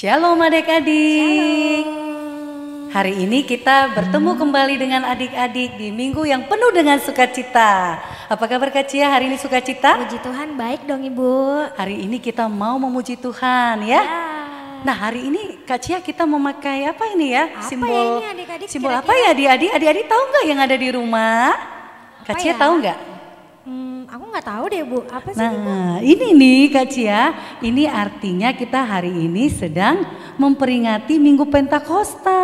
Shalom adik-adik. Shalom. Hari ini kita bertemu kembali dengan adik-adik di minggu yang penuh dengan sukacita. Apa kabar Kak Cia, hari ini sukacita? Puji Tuhan baik dong Ibu. Hari ini kita mau memuji Tuhan ya. Nah hari ini Kak Cia kita memakai apa ini ya? Apa Simbol, ya ini adik-adik simbol kira-kira? apa ya adik-adik? Adik-adik tahu nggak yang ada di rumah? Kak Cia ya? tahu nggak? Aku nggak tahu deh Bu, apa sih ini, Bu? Nah ini nih Kak Cia, ini artinya kita hari ini sedang memperingati Minggu Pentakosta.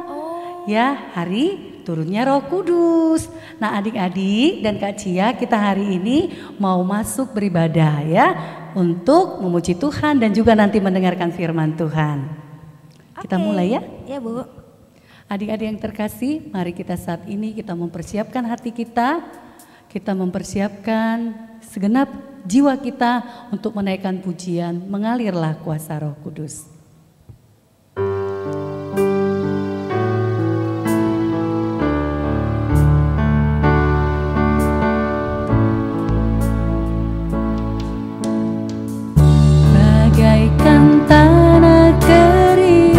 Oh. Ya, hari turunnya Roh Kudus. Nah adik-adik dan Kak Cia, kita hari ini mau masuk beribadah ya, untuk memuji Tuhan dan juga nanti mendengarkan firman Tuhan. Kita mulai ya. Ya Bu. Adik-adik yang terkasih, mari kita saat ini kita mempersiapkan hati kita. Kita mempersiapkan segenap jiwa kita untuk menaikkan pujian, mengalirlah kuasa Roh Kudus. Bagaikan tanah kering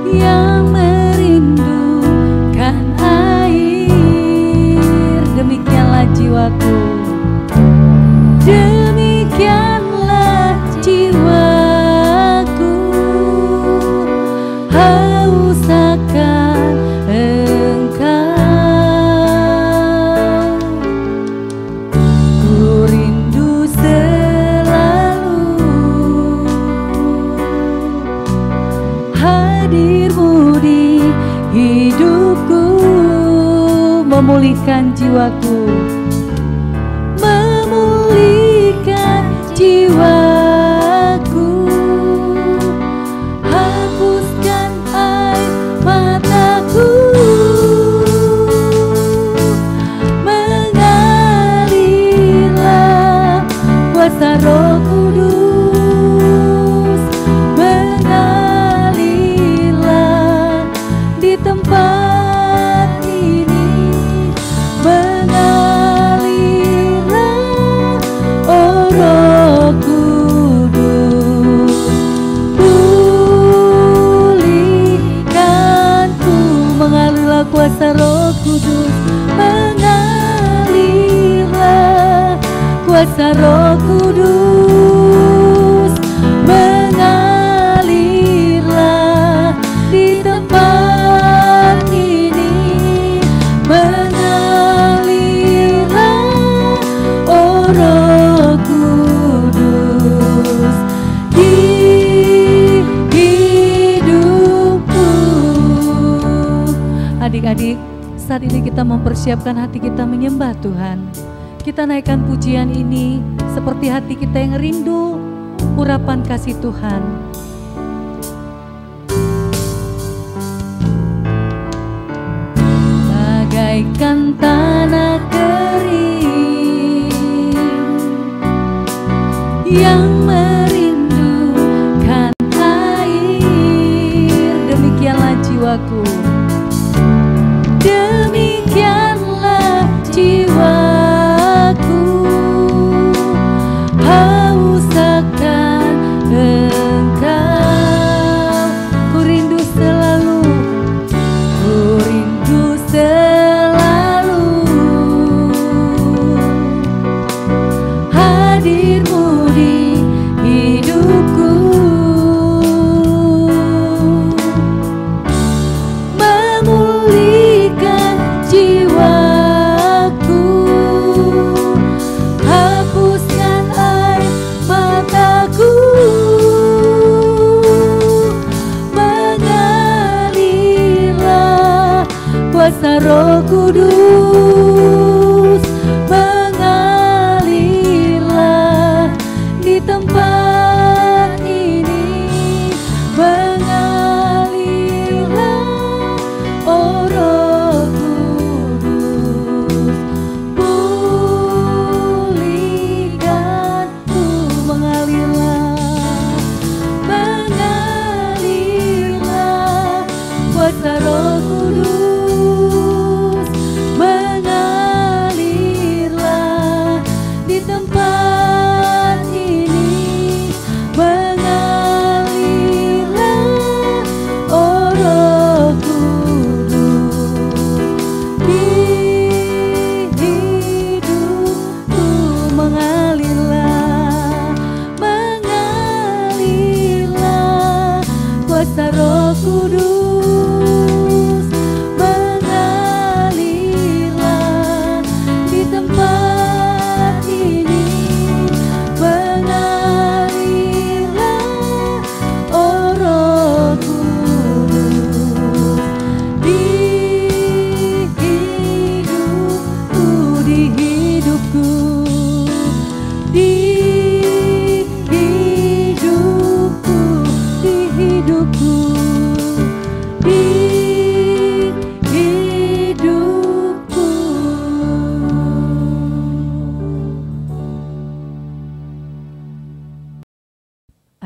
yang merindukan air, demikianlah jiwaku, demikianlah jiwaku, haus akan Engkau. Ku rindu selalu hadir-Mu di hidupku, memulihkan jiwaku, memulihkan jiwaku, hapuskan air mataku, mengalirlah kuasa Roh Kudus, mengalirlah di tempat ini, mengalirlah oh Roh Kudus, pulihkanku, mengalirlah kuasa Roh Kudus, mengalirlah kuasa Roh Kudus, mengalirlah di tempat ini, mengalirlah oh Roh Kudus di hidupku. Adik-adik, saat ini kita mempersiapkan hati kita menyembah Tuhan. Kita naikkan pujian ini seperti hati kita yang rindu urapan kasih Tuhan. Bagaikan tanah kering yang merindukan air, demikianlah jiwaku, demikianlah jiwaku, haus akan Engkau. Ku rindu selalu, ku rindu selalu hadir-Mu di hidupku, memulihkan jiwaku, hapuskan air mataku, mengalirlah kuasa Roh Kudus, mengalirlah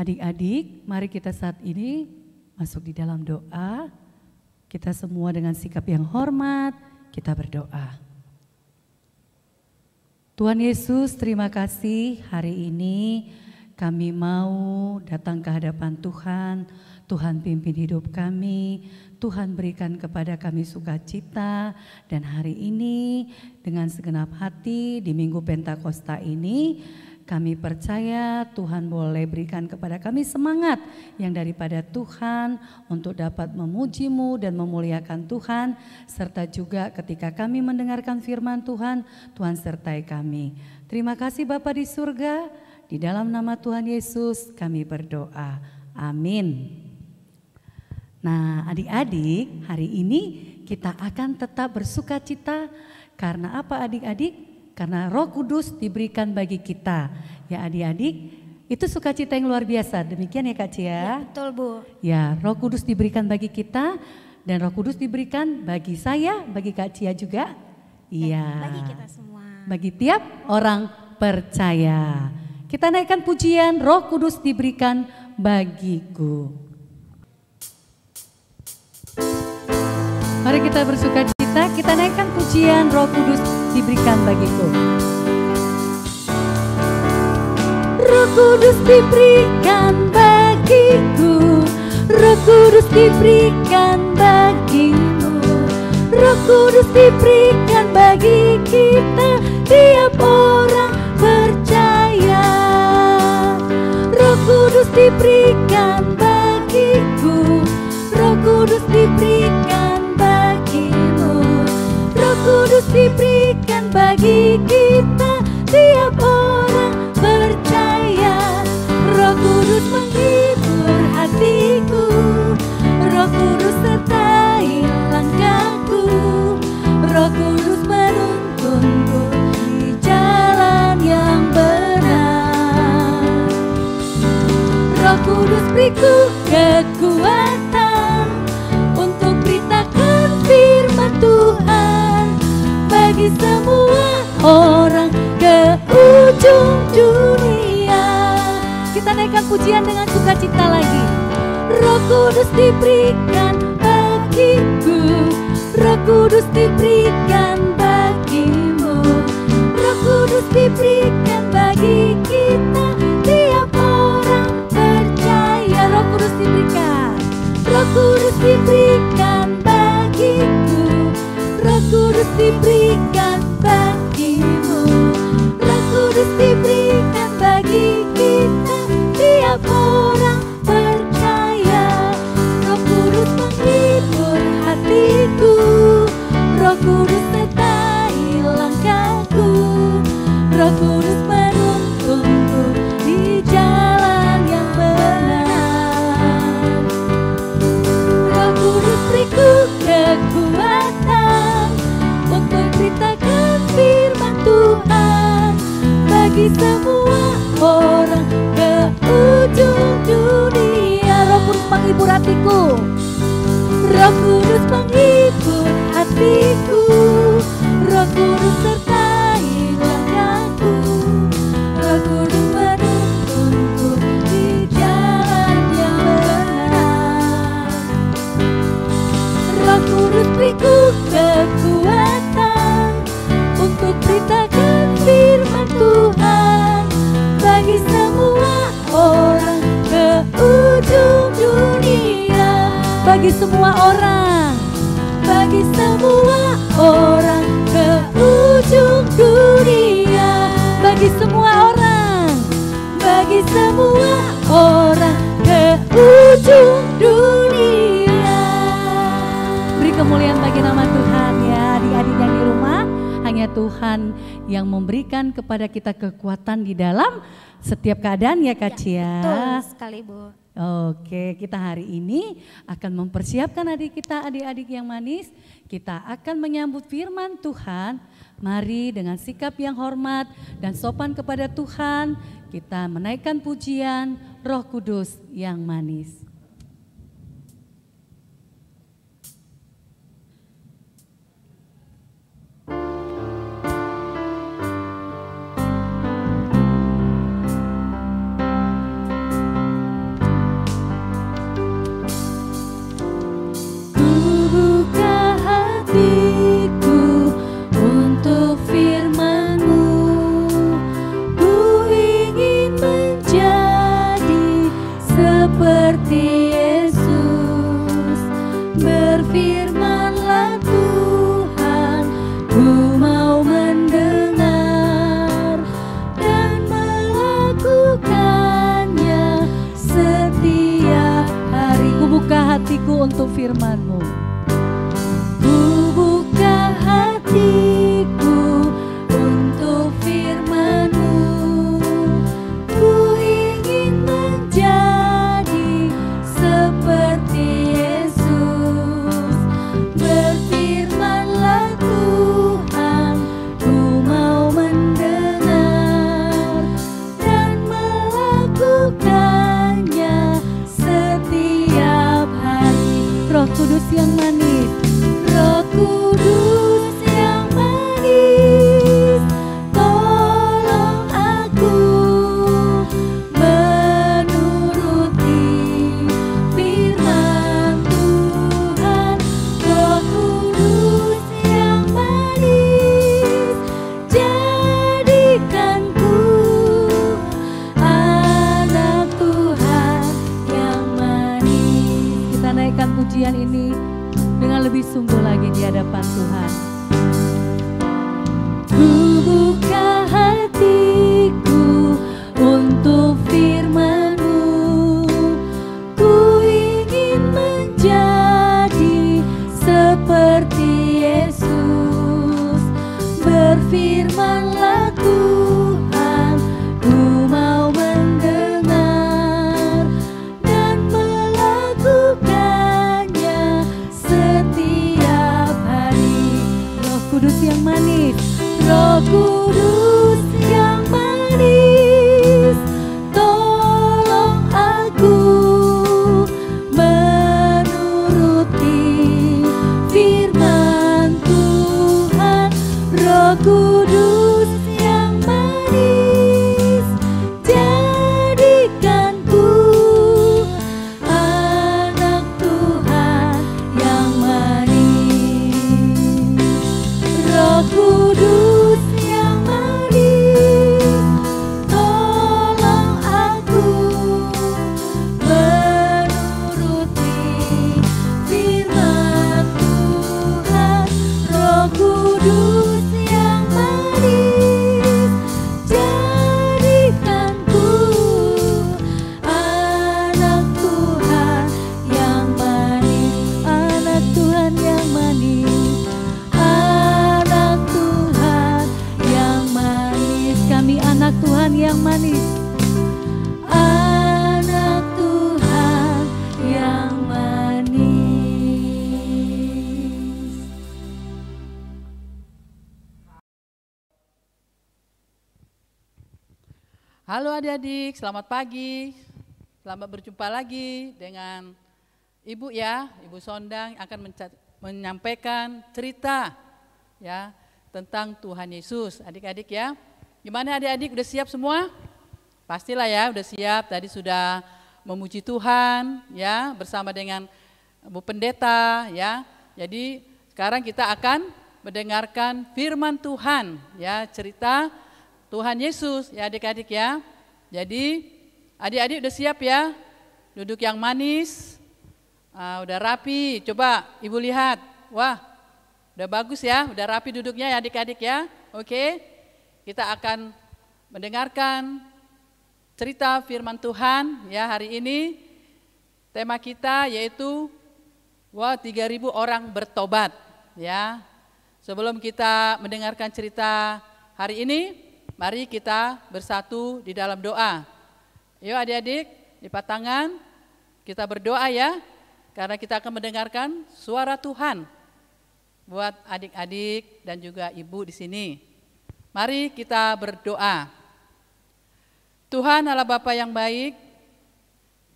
Adik-adik, mari kita saat ini masuk di dalam doa. Kita semua dengan sikap yang hormat, kita berdoa. Tuhan Yesus, terima kasih hari ini kami mau datang ke hadapan Tuhan. Tuhan pimpin hidup kami, Tuhan berikan kepada kami sukacita. Dan hari ini dengan segenap hati di Minggu Pentakosta ini, kami percaya Tuhan boleh berikan kepada kami semangat yang daripada Tuhan untuk dapat memuji-Mu dan memuliakan Tuhan. Serta juga ketika kami mendengarkan firman Tuhan, Tuhan sertai kami. Terima kasih Bapa di surga, di dalam nama Tuhan Yesus kami berdoa. Amin. Nah adik-adik, hari ini kita akan tetap bersukacita. Karena apa adik-adik? Karena Roh Kudus diberikan bagi kita. Ya adik-adik, itu sukacita yang luar biasa. Demikian ya Kak Cia? Ya, betul Bu. Ya, Roh Kudus diberikan bagi kita dan Roh Kudus diberikan bagi saya, bagi Kak Cia juga. Iya. Bagi kita semua. Bagi tiap orang percaya. Kita naikkan pujian Roh Kudus diberikan bagiku. Mari kita bersukacita, kita naikkan pujian Roh Kudus diberikan bagiku. Roh Kudus diberikan bagiku, Roh Kudus diberikan bagimu, Roh Kudus diberikan bagi kita, tiap orang percaya. Roh Kudus diberikan bagiku, Roh Kudus diberikan bagimu, Roh Kudus diberikan bagi kita, tiap orang percaya. Roh Kudus menghibur hatiku, Roh Kudus sertai langkahku, Roh Kudus menuntunku di jalan yang benar. Roh Kudus beriku kekuatan untuk beritakan firman Tuhan bagi semua orang ke ujung dunia. Kita naikkan pujian dengan sukacita lagi. Roh Kudus diberikan bagiku, Roh Kudus diberikan bagimu, Roh Kudus diberikan bagi kita, tiap orang percaya. Roh Kudus diberikan, Roh Kudus diberikan bagiku, Roh Kudus diberikan bagimu, Roh Kudus diberikan bagi kita, tiap orang percaya. Roh Kudus menghibur hatiku, Roh Kudus sertai langkahku, Roh Kudus menuntunku di jalan yang benar. Roh Kudus beriku kekuatan untuk beritakan firman Tuhan bagi semua orang ke ujung dunia. Roh Kudus menghibur hatiku, Roh Kudus menghibur hatiku, Roh Kudus sertai langkahku, Roh Kudus menuntunku di jalan yang benar. Roh Kudus beriku kekuatan untuk beritakan firman Tuhan bagi semua orang ke ujung dunia. Bagi semua orang, bagi semua orang ke ujung dunia. Bagi semua orang, bagi semua orang ke ujung dunia. Beri kemuliaan bagi nama Tuhan ya adik-adik yang di rumah. Hanya Tuhan yang memberikan kepada kita kekuatan di dalam setiap keadaan ya Kak Cia. Betul sekali Bu. Oke, kita hari ini akan mempersiapkan adik-adik yang manis. Kita akan menyambut firman Tuhan. Mari dengan sikap yang hormat dan sopan kepada Tuhan, kita menaikkan pujian Roh Kudus yang manis. Tuhan yang manis. Anak Tuhan yang manis. Halo adik-adik, selamat pagi. Selamat berjumpa lagi dengan Ibu ya. Ibu Sondang akan menyampaikan cerita ya tentang Tuhan Yesus. Adik-adik ya. Gimana adik-adik, udah siap semua? Pastilah ya, udah siap. Tadi sudah memuji Tuhan ya bersama dengan Bu Pendeta ya. Jadi sekarang kita akan mendengarkan firman Tuhan ya, cerita Tuhan Yesus ya adik-adik ya. Jadi adik-adik udah siap ya? Duduk yang manis, udah rapi. Coba Ibu lihat, wah udah bagus ya, udah rapi duduknya ya adik-adik ya. Oke, kita akan mendengarkan cerita firman Tuhan ya hari ini. Tema kita yaitu 3.000 orang bertobat ya. Sebelum kita mendengarkan cerita hari ini, mari kita bersatu di dalam doa. Yuk adik-adik, lipat tangan, kita berdoa ya, karena kita akan mendengarkan suara Tuhan buat adik-adik dan juga ibu di sini. Mari kita berdoa. Tuhan Allah Bapa yang baik,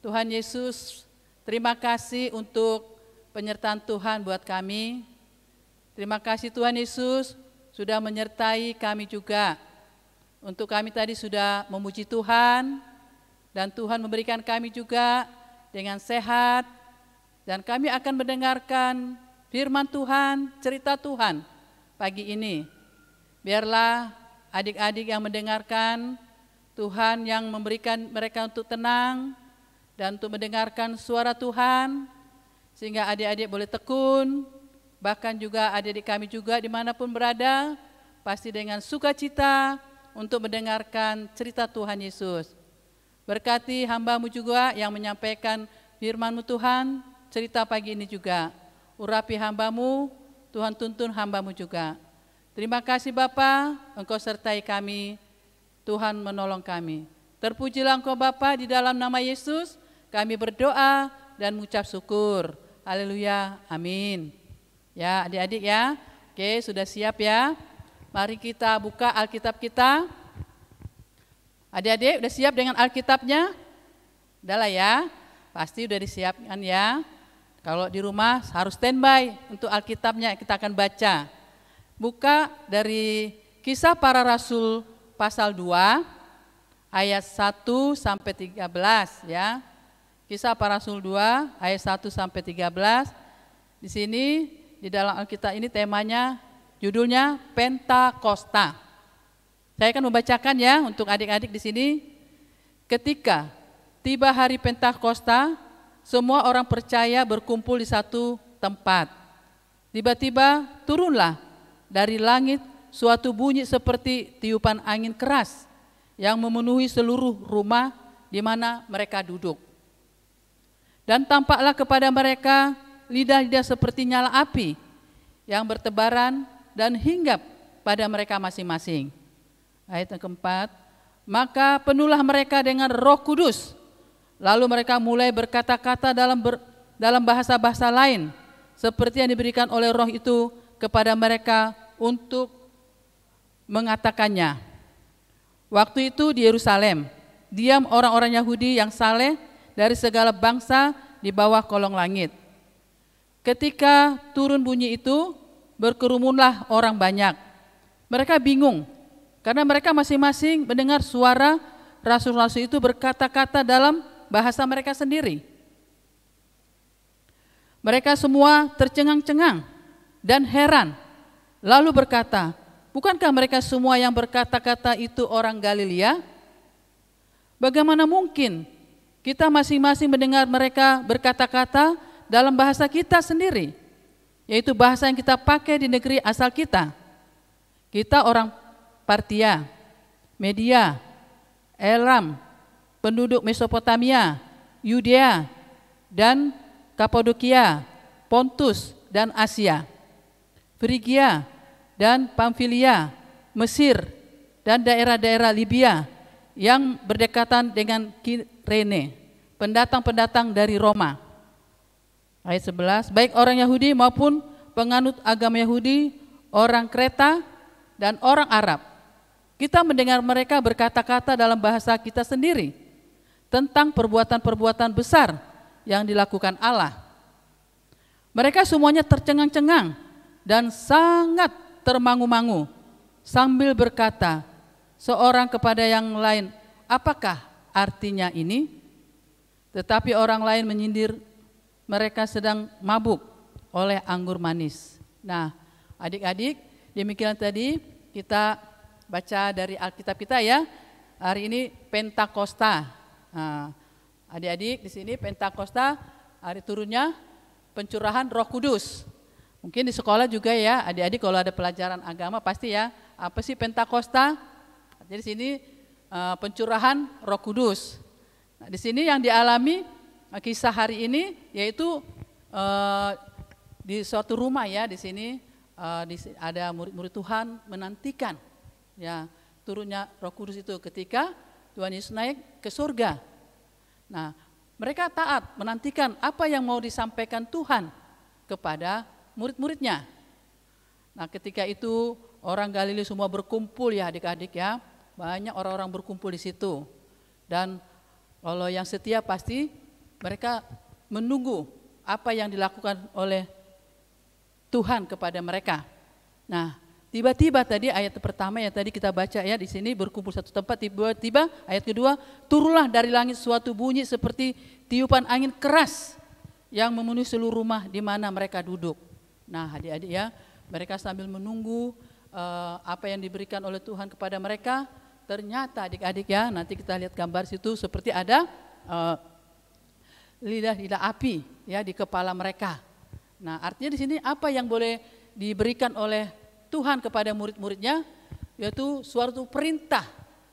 Tuhan Yesus, terima kasih untuk penyertaan Tuhan buat kami. Terima kasih Tuhan Yesus sudah menyertai kami juga. Untuk kami tadi sudah memuji Tuhan dan Tuhan memberikan kami juga dengan sehat dan kami akan mendengarkan firman Tuhan, cerita Tuhan pagi ini. Biarlah adik-adik yang mendengarkan, Tuhan yang memberikan mereka untuk tenang dan untuk mendengarkan suara Tuhan sehingga adik-adik boleh tekun, bahkan juga adik-adik kami juga dimanapun berada pasti dengan sukacita untuk mendengarkan cerita Tuhan Yesus. Berkati hamba-Mu juga yang menyampaikan firman-Mu Tuhan, cerita pagi ini juga. Urapi hamba-Mu, Tuhan tuntun hamba-Mu juga. Terima kasih Bapa, Engkau sertai kami, Tuhan menolong kami. Terpujilah Engkau Bapa, di dalam nama Yesus kami berdoa dan mengucap syukur. Haleluya, amin. Ya adik-adik ya, oke sudah siap ya. Mari kita buka Alkitab kita. Adik-adik udah siap dengan Alkitabnya? Udah lah ya, pasti udah disiapkan ya. Kalau di rumah harus standby untuk Alkitabnya, kita akan baca. Buka dari Kisah Para Rasul pasal 2 ayat 1 sampai 13 ya. Kisah Para Rasul 2 ayat 1 sampai 13. Di sini di dalam Alkitab ini temanya, judulnya Pentakosta. Saya akan membacakan ya untuk adik-adik di sini. Ketika tiba hari Pentakosta, semua orang percaya berkumpul di satu tempat. Tiba-tiba turunlah dari langit suatu bunyi seperti tiupan angin keras yang memenuhi seluruh rumah di mana mereka duduk. Dan tampaklah kepada mereka lidah-lidah seperti nyala api yang bertebaran dan hinggap pada mereka masing-masing. Ayat yang keempat, maka penuhlah mereka dengan Roh Kudus. Lalu mereka mulai berkata-kata dalam bahasa-bahasa lain, seperti yang diberikan oleh Roh itu kepada mereka untuk mengatakannya. Waktu itu di Yerusalem, diam orang-orang Yahudi yang saleh dari segala bangsa di bawah kolong langit. Ketika turun bunyi itu, berkerumunlah orang banyak. Mereka bingung, karena mereka masing-masing mendengar suara rasul-rasul itu berkata-kata dalam bahasa mereka sendiri. Mereka semua tercengang-cengang dan heran, lalu berkata, bukankah mereka semua yang berkata-kata itu orang Galilea? Bagaimana mungkin kita masing-masing mendengar mereka berkata-kata dalam bahasa kita sendiri, yaitu bahasa yang kita pakai di negeri asal kita? Kita orang Partia, Media, Elam, penduduk Mesopotamia, Yudea, dan Kapadokia, Pontus, dan Asia, Frigia, dan Pamfilia, Mesir, dan daerah-daerah Libya yang berdekatan dengan Kirene, pendatang-pendatang dari Roma. Ayat 11, baik orang Yahudi maupun penganut agama Yahudi, orang Kreta dan orang Arab. Kita mendengar mereka berkata-kata dalam bahasa kita sendiri tentang perbuatan-perbuatan besar yang dilakukan Allah. Mereka semuanya tercengang-cengang dan sangat termangu-mangu sambil berkata seorang kepada yang lain, apakah artinya ini? Tetapi orang lain menyindir mereka sedang mabuk oleh anggur manis. Nah, adik-adik, demikian tadi kita baca dari Alkitab kita ya. Hari ini Pentakosta. Nah, adik-adik di sini Pentakosta, hari turunnya pencurahan Roh Kudus. Mungkin di sekolah juga ya, adik-adik kalau ada pelajaran agama pasti ya, apa sih Pentakosta? Jadi sini pencurahan Roh Kudus. Nah, di sini yang dialami kisah hari ini yaitu di suatu rumah ya, di sini ada murid-murid Tuhan menantikan ya turunnya Roh Kudus itu ketika Tuhan Yesus naik ke surga. Nah, mereka taat menantikan apa yang mau disampaikan Tuhan kepada murid-muridnya. Nah, ketika itu orang Galilea semua berkumpul ya adik-adik ya, banyak orang-orang berkumpul di situ. Dan kalau yang setia pasti mereka menunggu apa yang dilakukan oleh Tuhan kepada mereka. Nah, tiba-tiba tadi ayat pertama yang tadi kita baca ya, di sini berkumpul satu tempat, tiba-tiba ayat kedua, turunlah dari langit suatu bunyi seperti tiupan angin keras yang memenuhi seluruh rumah di mana mereka duduk. Nah, adik-adik ya, mereka sambil menunggu apa yang diberikan oleh Tuhan kepada mereka. Ternyata adik-adik ya, nanti kita lihat gambar situ seperti ada lidah-lidah api ya di kepala mereka. Nah, artinya di sini apa yang boleh diberikan oleh Tuhan kepada murid-muridnya, yaitu suatu perintah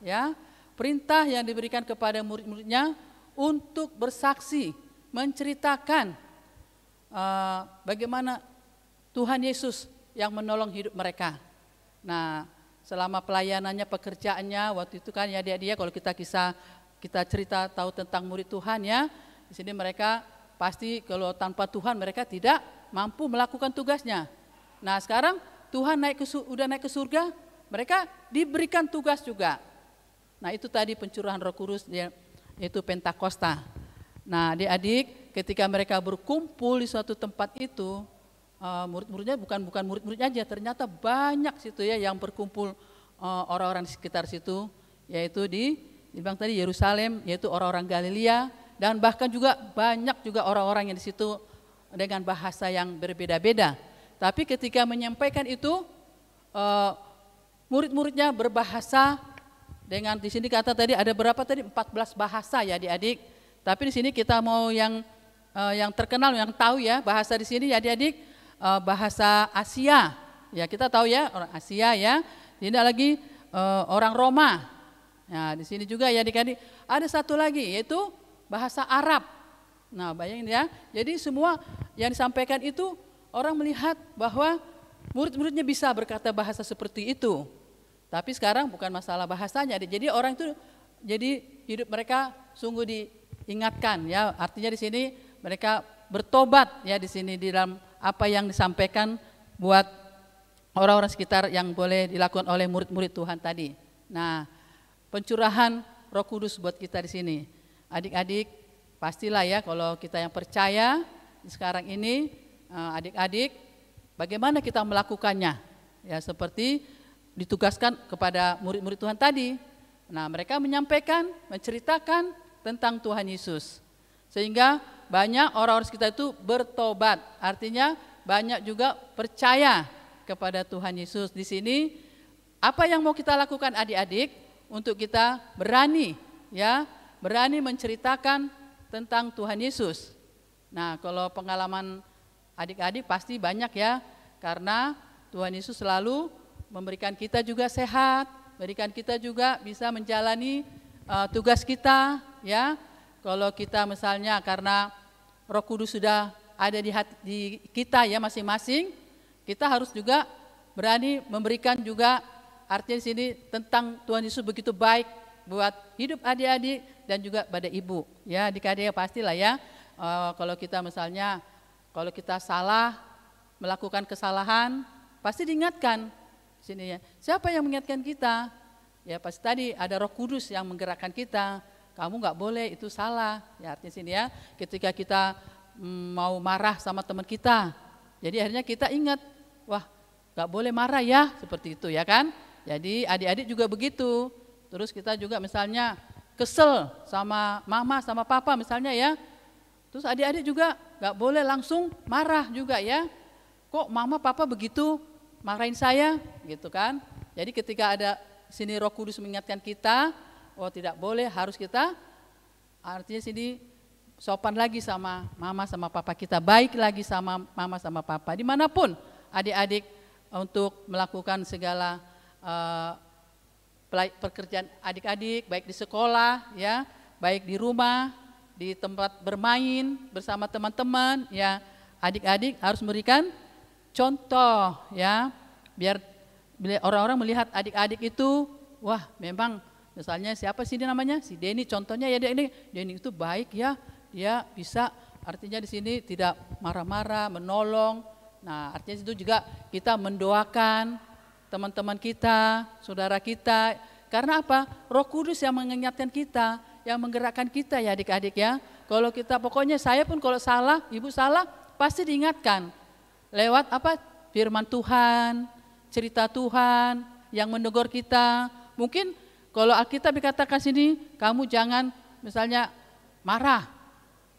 ya, perintah yang diberikan kepada murid-muridnya untuk bersaksi, menceritakan bagaimana Tuhan Yesus yang menolong hidup mereka. Nah, selama pelayanannya, pekerjaannya waktu itu kan ya dia kalau kita cerita tahu tentang murid Tuhan ya, di sini mereka pasti kalau tanpa Tuhan mereka tidak mampu melakukan tugasnya. Nah, sekarang Tuhan udah naik ke surga, mereka diberikan tugas juga. Nah, itu tadi pencurahan Roh Kudus yaitu Pentakosta. Nah, adik-adik, ketika mereka berkumpul di suatu tempat itu, murid-muridnya bukan murid-muridnya aja, ternyata banyak situ ya yang berkumpul orang-orang di sekitar situ, yaitu dibilang tadi Yerusalem, yaitu orang-orang Galilea, dan bahkan juga banyak juga orang-orang yang di situ dengan bahasa yang berbeda-beda. Tapi ketika menyampaikan itu, murid-muridnya berbahasa dengan di sini kata tadi ada berapa tadi 14 bahasa ya adik-adik. Tapi di sini kita mau yang terkenal, yang tahu ya bahasa di sini ya adik-adik, bahasa Asia. Ya kita tahu ya orang Asia ya. Ini lagi orang Roma. Nah, di sini juga ya adik-adik ada satu lagi yaitu bahasa Arab. Nah, bayangin ya. Jadi semua yang disampaikan itu orang melihat bahwa murid-muridnya bisa berkata bahasa seperti itu. Tapi sekarang bukan masalah bahasanya. Jadi orang itu jadi hidup mereka sungguh diingatkan ya. Artinya di sini mereka bertobat ya di sini di dalam apa yang disampaikan buat orang-orang sekitar yang boleh dilakukan oleh murid-murid Tuhan tadi. Nah, pencurahan Roh Kudus buat kita di sini. Adik-adik, pastilah ya kalau kita yang percaya sekarang ini, adik-adik, bagaimana kita melakukannya? Ya seperti ditugaskan kepada murid-murid Tuhan tadi. Nah, mereka menyampaikan, menceritakan tentang Tuhan Yesus. Sehingga banyak orang-orang sekitar itu bertobat. Artinya banyak juga percaya kepada Tuhan Yesus. Di sini apa yang mau kita lakukan adik-adik untuk kita berani ya, berani menceritakan tentang Tuhan Yesus. Nah, kalau pengalaman adik-adik pasti banyak ya, karena Tuhan Yesus selalu memberikan kita juga sehat, berikan kita juga bisa menjalani tugas kita ya. Kalau kita misalnya karena Roh Kudus sudah ada di hati di kita ya masing-masing, kita harus juga berani memberikan juga artinya di sini tentang Tuhan Yesus begitu baik buat hidup adik-adik dan juga pada ibu. Ya, adik-adik pastilah ya, kalau kita misalnya, kalau kita salah, melakukan kesalahan, pasti diingatkan. Sini ya, siapa yang mengingatkan kita? Ya pasti tadi ada Roh Kudus yang menggerakkan kita. Kamu nggak boleh, itu salah. Ya artinya sini ya, ketika kita mau marah sama teman kita, jadi akhirnya kita ingat, wah nggak boleh marah ya, seperti itu ya kan. Jadi adik-adik juga begitu. Terus kita juga misalnya kesel sama mama sama papa misalnya ya. Terus adik-adik juga nggak boleh langsung marah juga ya. Kok mama papa begitu marahin saya gitu kan. Jadi ketika ada sini Roh Kudus mengingatkan kita, oh tidak boleh, harus kita artinya sini sopan lagi sama mama sama papa kita, baik lagi sama mama sama papa dimanapun adik-adik untuk melakukan segala pekerjaan adik-adik, baik di sekolah ya, baik di rumah, di tempat bermain bersama teman-teman ya, adik-adik harus memberikan contoh ya, biar orang-orang melihat adik-adik itu, wah memang misalnya siapa sih ini namanya, si Denny contohnya ya, Denny itu baik ya, dia bisa artinya di sini tidak marah-marah, menolong. Nah artinya itu juga kita mendoakan teman-teman kita, saudara kita, karena apa? Roh Kudus yang mengingatkan kita, yang menggerakkan kita ya adik-adik ya. Kalau kita pokoknya saya pun kalau salah, ibu salah, pasti diingatkan. Lewat apa? Firman Tuhan, cerita Tuhan yang menegur kita. Mungkin kalau Alkitab dikatakan sini, kamu jangan misalnya marah.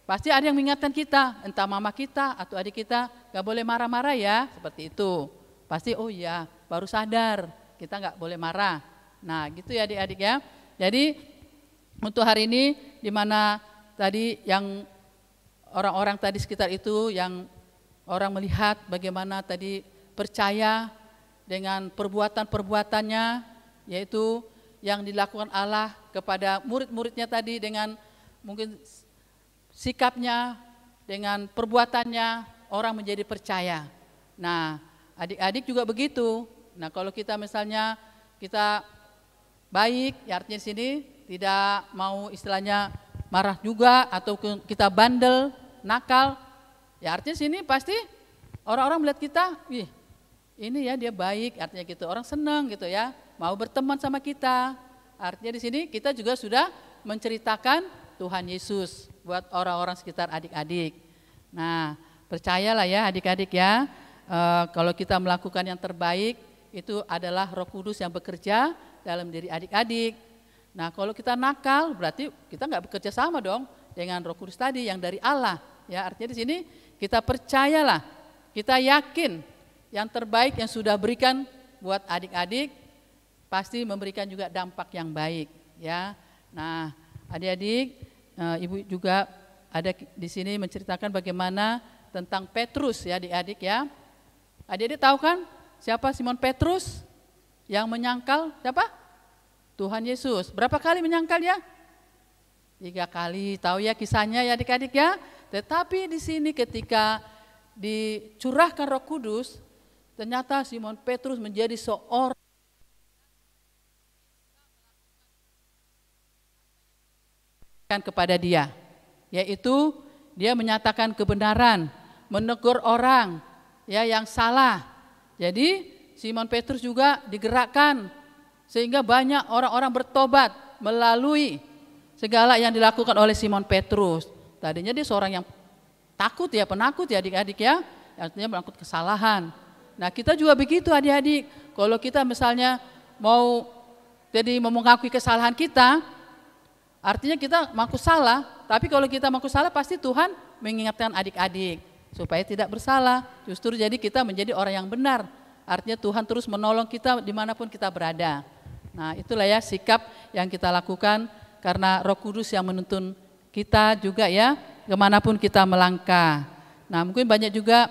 Pasti ada yang mengingatkan kita, entah mama kita atau adik kita, gak boleh marah-marah ya, seperti itu. Pasti oh iya, baru sadar kita nggak boleh marah. Nah gitu ya adik-adik ya. Jadi untuk hari ini di mana tadi yang orang-orang tadi sekitar itu yang orang melihat bagaimana tadi percaya dengan perbuatan-perbuatannya, yaitu yang dilakukan Allah kepada murid-muridnya tadi dengan mungkin sikapnya, dengan perbuatannya orang menjadi percaya. Nah adik-adik juga begitu. Nah kalau kita misalnya kita baik, ya artinya di sini tidak mau istilahnya marah juga atau kita bandel, nakal, ya artinya sini pasti orang-orang melihat kita, wih ini ya dia baik, artinya gitu, orang senang gitu ya, mau berteman sama kita. Artinya di sini kita juga sudah menceritakan Tuhan Yesus buat orang-orang sekitar adik-adik. Nah percayalah ya adik-adik ya. Kalau kita melakukan yang terbaik itu adalah Roh Kudus yang bekerja dalam diri adik-adik. Nah kalau kita nakal berarti kita nggak bekerja sama dong dengan Roh Kudus tadi yang dari Allah. Ya artinya di sini kita percayalah, kita yakin yang terbaik yang sudah berikan buat adik-adik pasti memberikan juga dampak yang baik. Ya, nah adik-adik, ibu juga ada di sini menceritakan bagaimana tentang Petrus ya adik-adik ya. Adik-adik tahu kan siapa Simon Petrus yang menyangkal siapa? Tuhan Yesus. Berapa kali menyangkal ya? 3 kali. Tahu ya kisahnya ya adik-adik ya. Tetapi di sini ketika dicurahkan Roh Kudus, ternyata Simon Petrus menjadi seorang kepada dia, yaitu dia menyatakan kebenaran, menegur orang ya yang salah. Jadi Simon Petrus juga digerakkan sehingga banyak orang-orang bertobat melalui segala yang dilakukan oleh Simon Petrus. Tadinya dia seorang yang takut ya, penakut ya adik-adik ya, artinya melakukan kesalahan. Nah kita juga begitu adik-adik, kalau kita misalnya mau jadi mengakui kesalahan kita, artinya kita mengaku salah, tapi kalau kita mengaku salah pasti Tuhan mengingatkan adik-adik supaya tidak bersalah, justru jadi kita menjadi orang yang benar. Artinya Tuhan terus menolong kita dimanapun kita berada. Nah itulah ya sikap yang kita lakukan karena Roh Kudus yang menuntun kita juga ya kemanapun kita melangkah. Nah mungkin banyak juga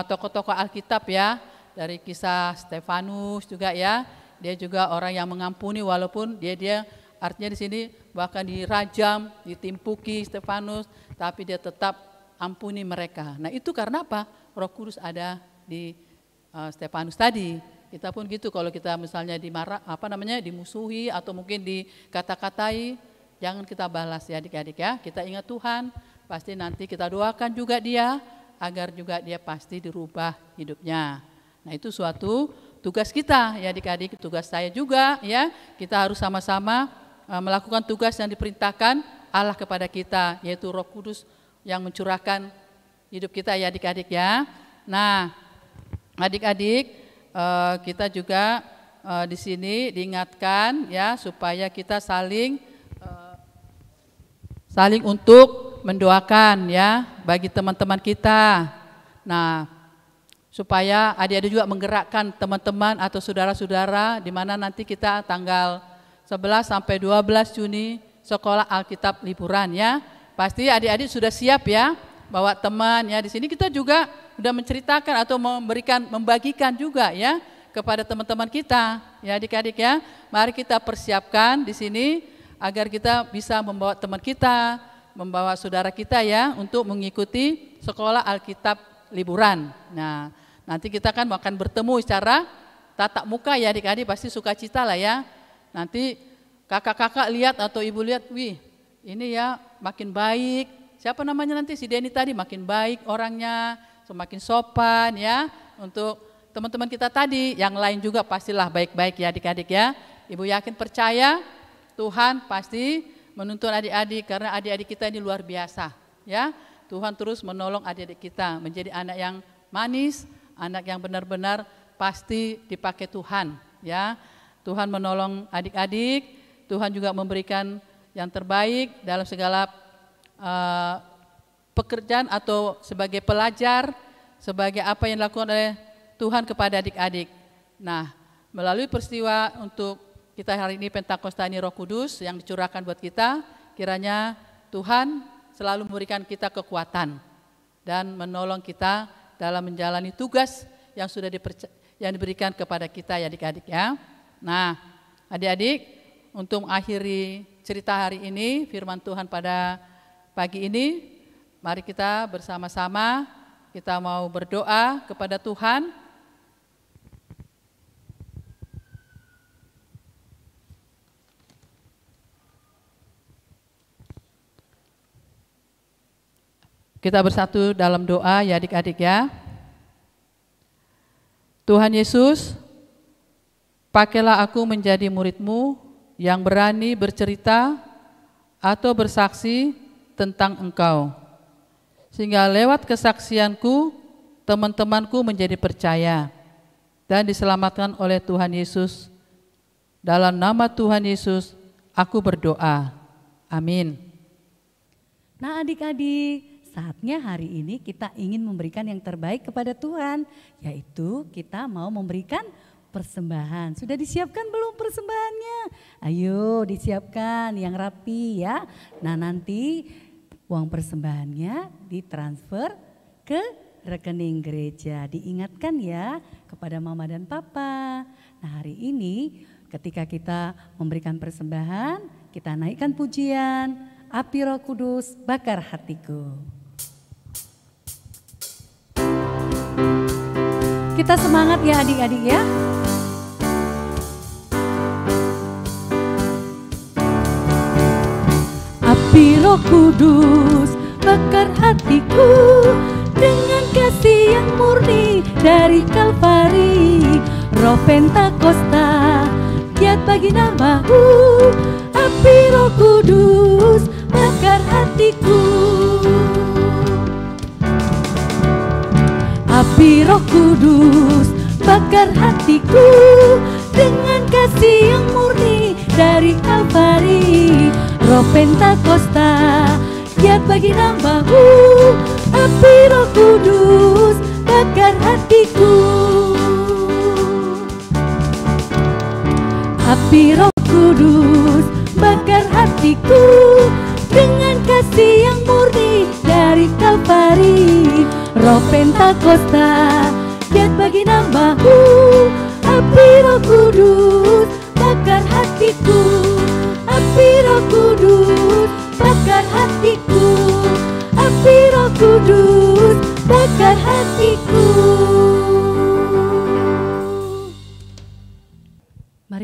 tokoh-tokoh Alkitab ya, dari kisah Stefanus juga ya, dia juga orang yang mengampuni walaupun dia artinya di sini bahkan dirajam, ditimpuki Stefanus, tapi dia tetap ampuni mereka. Nah itu karena apa? Roh Kudus ada di Stefanus tadi. Kita pun gitu, kalau kita misalnya dimusuhi atau mungkin dikata-katai, jangan kita balas ya adik-adik ya. Kita ingat Tuhan, pasti nanti kita doakan juga dia agar juga dia pasti dirubah hidupnya. Nah, itu suatu tugas kita ya adik-adik, tugas saya juga ya. Kita harus sama-sama melakukan tugas yang diperintahkan Allah kepada kita, yaitu Roh Kudus yang mencurahkan hidup kita ya adik-adik ya. Nah, adik-adik, kita juga di sini diingatkan ya supaya kita saling untuk mendoakan ya bagi teman-teman kita. Nah, supaya adik-adik juga menggerakkan teman-teman atau saudara-saudara, di mana nanti kita tanggal 11 sampai 12 Juni sekolah Alkitab liburan ya. Pasti adik-adik sudah siap ya, bawa teman ya. Di sini kita juga sudah menceritakan atau membagikan juga ya kepada teman-teman kita ya adik-adik ya. Mari kita persiapkan di sini agar kita bisa membawa teman kita, membawa saudara kita ya untuk mengikuti sekolah Alkitab liburan. Nah, nanti kita kan akan bertemu secara tatap muka ya adik-adik, pasti sukacita lah ya. Nanti kakak-kakak lihat atau ibu lihat, wih ini ya makin baik. Siapa namanya nanti si Denny tadi, makin baik orangnya, semakin sopan ya. Untuk teman-teman kita tadi, yang lain juga pastilah baik-baik ya adik-adik ya. Ibu yakin percaya Tuhan pasti menuntun adik-adik, karena adik-adik kita ini luar biasa ya. Tuhan terus menolong adik-adik kita menjadi anak yang manis, anak yang benar-benar pasti dipakai Tuhan ya. Tuhan menolong adik-adik, Tuhan juga memberikan yang terbaik dalam segala pekerjaan atau sebagai pelajar, sebagai apa yang dilakukan oleh Tuhan kepada adik-adik. Nah, melalui peristiwa untuk kita hari ini Pentakosta ini Roh Kudus yang dicurahkan buat kita, kiranya Tuhan selalu memberikan kita kekuatan dan menolong kita dalam menjalani tugas yang sudah diberikan kepada kita ya adik-adik ya. Nah, adik-adik, untuk mengakhiri cerita hari ini, firman Tuhan pada pagi ini, mari kita bersama-sama, kita mau berdoa kepada Tuhan. Kita bersatu dalam doa ya adik-adik ya. Tuhan Yesus, pakailah aku menjadi murid-Mu yang berani bercerita atau bersaksi tentang Engkau. Sehingga lewat kesaksianku, teman-temanku menjadi percaya dan diselamatkan oleh Tuhan Yesus. Dalam nama Tuhan Yesus, aku berdoa. Amin. Nah adik-adik, saatnya hari ini kita ingin memberikan yang terbaik kepada Tuhan, yaitu kita mau memberikan persembahan. Sudah disiapkan belum persembahannya? Ayo disiapkan yang rapi ya. Nah nanti uang persembahannya ditransfer ke rekening gereja. Diingatkan ya kepada mama dan papa. Nah hari ini ketika kita memberikan persembahan, kita naikkan pujian, api Roh Kudus bakar hatiku. Kita semangat ya adik-adik ya. Api Roh Kudus bakar hatiku dengan kasih yang murni dari Kalvari. Roh Pentakosta giat bagi namamu. Api Roh Kudus bakar hatiku. Api Roh Kudus bakar hatiku dengan kasih yang murni dari Kalvari. Roh Pentakosta giat bagi namamu. Api Roh Kudus bakar hatiku. Api Roh Kudus bakar hatiku dengan kasih yang murni dari Kalvari. Roh Pentakosta giat bagi namamu. Api Roh Kudus bakar hatiku. Api Roh Kudus bakar hatiku. Api Roh Kudus bakar hatiku.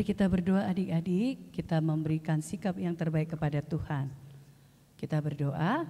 kita berdoa adik-adik, kita memberikan sikap yang terbaik kepada Tuhan. Kita berdoa.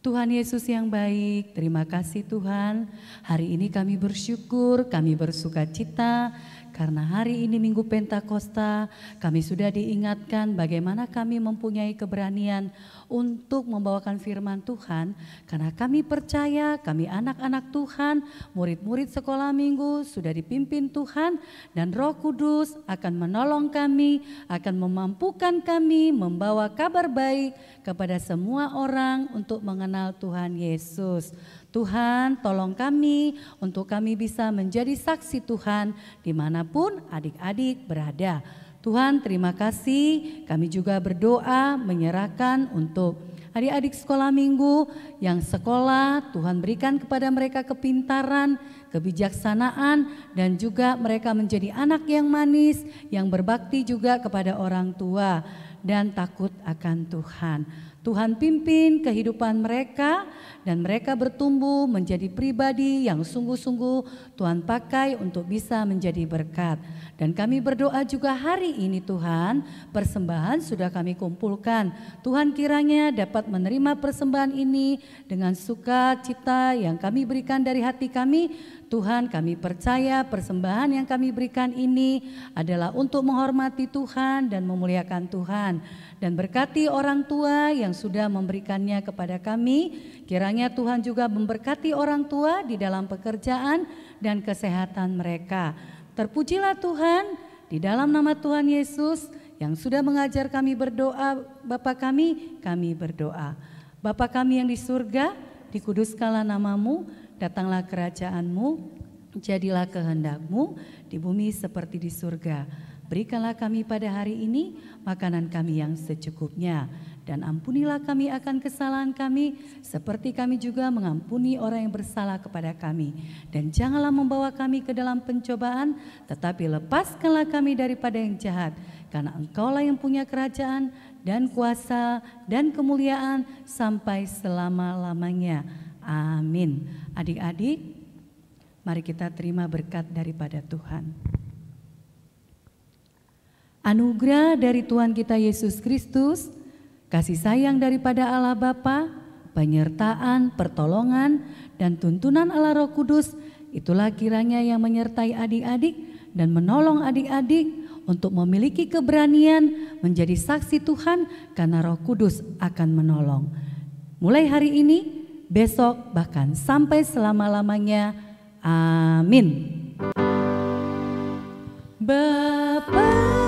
Tuhan Yesus yang baik, terima kasih Tuhan. Hari ini kami bersyukur, kami bersuka cita karena hari ini Minggu Pentakosta kami sudah diingatkan bagaimana kami mempunyai keberanian untuk membawakan firman Tuhan. Karena kami percaya kami anak-anak Tuhan, murid-murid sekolah minggu sudah dipimpin Tuhan dan Roh Kudus akan menolong kami, akan memampukan kami membawa kabar baik kepada semua orang untuk mengenal Tuhan Yesus. Tuhan tolong kami untuk kami bisa menjadi saksi Tuhan dimanapun adik-adik berada. Tuhan terima kasih, kami juga berdoa menyerahkan untuk adik-adik sekolah minggu yang sekolah, Tuhan berikan kepada mereka kepintaran, kebijaksanaan dan juga mereka menjadi anak yang manis, yang berbakti juga kepada orang tua dan takut akan Tuhan. Tuhan pimpin kehidupan mereka dan mereka bertumbuh menjadi pribadi yang sungguh-sungguh Tuhan pakai untuk bisa menjadi berkat. Dan kami berdoa juga hari ini Tuhan, persembahan sudah kami kumpulkan. Tuhan kiranya dapat menerima persembahan ini dengan sukacita yang kami berikan dari hati kami. Tuhan, kami percaya persembahan yang kami berikan ini adalah untuk menghormati Tuhan dan memuliakan Tuhan. Dan berkati orang tua yang sudah memberikannya kepada kami. Kiranya Tuhan juga memberkati orang tua di dalam pekerjaan dan kesehatan mereka. Terpujilah Tuhan, di dalam nama Tuhan Yesus yang sudah mengajar kami berdoa. Bapa kami berdoa. Bapa kami yang di surga, dikuduskanlah namamu, datanglah kerajaanmu, jadilah kehendakmu di bumi seperti di surga. Berikanlah kami pada hari ini makanan kami yang secukupnya. Dan ampunilah kami akan kesalahan kami seperti kami juga mengampuni orang yang bersalah kepada kami. Dan janganlah membawa kami ke dalam pencobaan, tetapi lepaskanlah kami daripada yang jahat. Karena Engkaulah yang punya kerajaan dan kuasa dan kemuliaan sampai selama-lamanya. Amin. Adik-adik, mari kita terima berkat daripada Tuhan. Anugerah dari Tuhan kita Yesus Kristus, kasih sayang daripada Allah Bapa, penyertaan, pertolongan, dan tuntunan Allah Roh Kudus, itulah kiranya yang menyertai adik-adik dan menolong adik-adik untuk memiliki keberanian menjadi saksi Tuhan karena Roh Kudus akan menolong. Mulai hari ini, besok, bahkan sampai selama-lamanya. Amin. Bapa,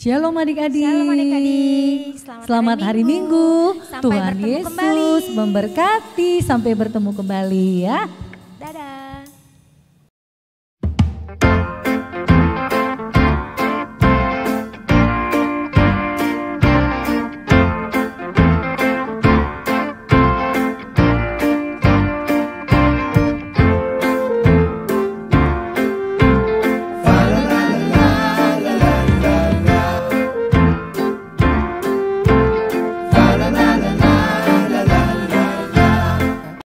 Shalom adik-adik. Shalom adik-adik. Selamat hari Minggu. Sampai Tuhan bertemu Yesus kembali. memberkati. Sampai bertemu kembali ya. Dadah.